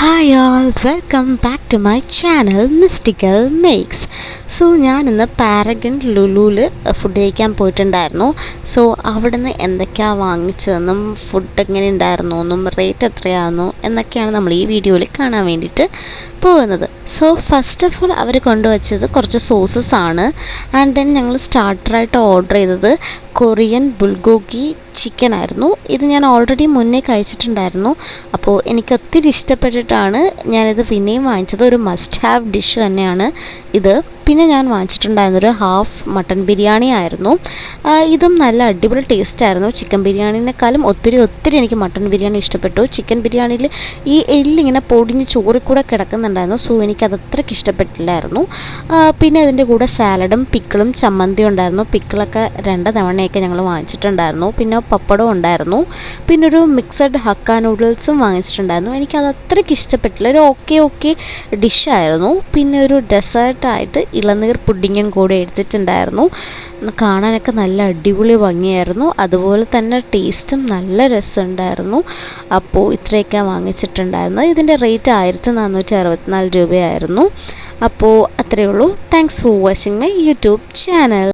Hi all, welcome back to my channel Mystical Makes. So ഞാൻ ഇന്ന് Paragon ലുലുവിൽ food കഴിക്കാൻ പോയിട്ടുണ്ടായിരുന്നു. സോ അവിടെ നിന്ന് എന്തൊക്കെയാണ് വാങ്ങിച്ചതെന്നും ഫുഡ് എങ്ങനെ ഉണ്ടായിരുന്നു എന്നും റേറ്റ് എത്രയാണെന്നോ എന്നൊക്കെയാണ് നമ്മൾ ഈ വീഡിയോയിൽ കാണാൻ വേണ്ടിയിട്ട് പോകുന്നത്. സോ ഫസ്റ്റ് ഓഫ് ഓൾ അവർ കൊണ്ടുവച്ചത് കുറച്ച് സോസസ് ആണ്. ആൻഡ് ദെൻ ഞങ്ങൾ സ്റ്റാർട്ടറായിട്ട് ഓർഡർ ചെയ്തത് കൊറിയൻ ബുൾഗോഗി ചിക്കൻ ആയിരുന്നു. ഇത് ഞാൻ ഓൾറെഡി മുന്നേ കഴിച്ചിട്ടുണ്ടായിരുന്നു. അപ്പോൾ എനിക്ക് ഒത്തിരി ഇഷ്ടപ്പെട്ടിട്ടാണ് ഞാനിത് പിന്നെയും വാങ്ങിച്ചത്. ഒരു മസ്റ്റ് ഹാവ് ഡിഷ് തന്നെയാണ് ഇത്. പിന്നെ ഞാൻ വാങ്ങിച്ചിട്ടുണ്ടായിരുന്നൊരു ഹാഫ് മട്ടൺ ബിരിയാണി ആയിരുന്നു. ഇതും നല്ല അടിപൊളി ടേസ്റ്റ് ആയിരുന്നു. ചിക്കൻ ബിരിയാണിനേക്കാളും ഒത്തിരി എനിക്ക് മട്ടൺ ബിരിയാണി ഇഷ്ടപ്പെട്ടു. ചിക്കൻ ബിരിയാണിയിൽ ഈ എല്ലിങ്ങനെ പൊടിഞ്ഞ് ചോറിൽ കൂടെ കിടക്കുന്നുണ്ടായിരുന്നു. സോ എനിക്കത് അത്രയ്ക്ക് ഇഷ്ടപ്പെട്ടില്ലായിരുന്നു. പിന്നെ അതിൻ്റെ കൂടെ സാലഡും പിക്കിളും ചമ്മന്തിയും ഉണ്ടായിരുന്നു. പിക്കിളൊക്കെ 2 തവണയൊക്കെ ഞങ്ങൾ വാങ്ങിച്ചിട്ടുണ്ടായിരുന്നു. പിന്നെ പപ്പടം ഉണ്ടായിരുന്നു. പിന്നെ ഒരു മിക്സഡ് ഹക്ക നൂഡിൽസും വാങ്ങിച്ചിട്ടുണ്ടായിരുന്നു. എനിക്കത് അത്രയ്ക്ക് ഇഷ്ടപ്പെട്ടില്ല. ഒരു ഓക്കെ ഡിഷായിരുന്നു. പിന്നെ ഒരു ഡെസേർട്ടായിട്ട് ഇളനീർ പുഡിങ്ങും കൂടെ എടുത്തിട്ടുണ്ടായിരുന്നു. കാണാനൊക്കെ നല്ല അടിപൊളി ഭംഗിയായിരുന്നു. അതുപോലെ തന്നെ ടേസ്റ്റും നല്ല രസമുണ്ടായിരുന്നു. അപ്പോൾ ഇത്രയൊക്കെ വാങ്ങിച്ചിട്ടുണ്ടായിരുന്നു. ഇതിൻ്റെ റേറ്റ് 1464 രൂപയായിരുന്നു. അപ്പോൾ അത്രയേ ഉള്ളൂ. Thanks for watching my YouTube channel.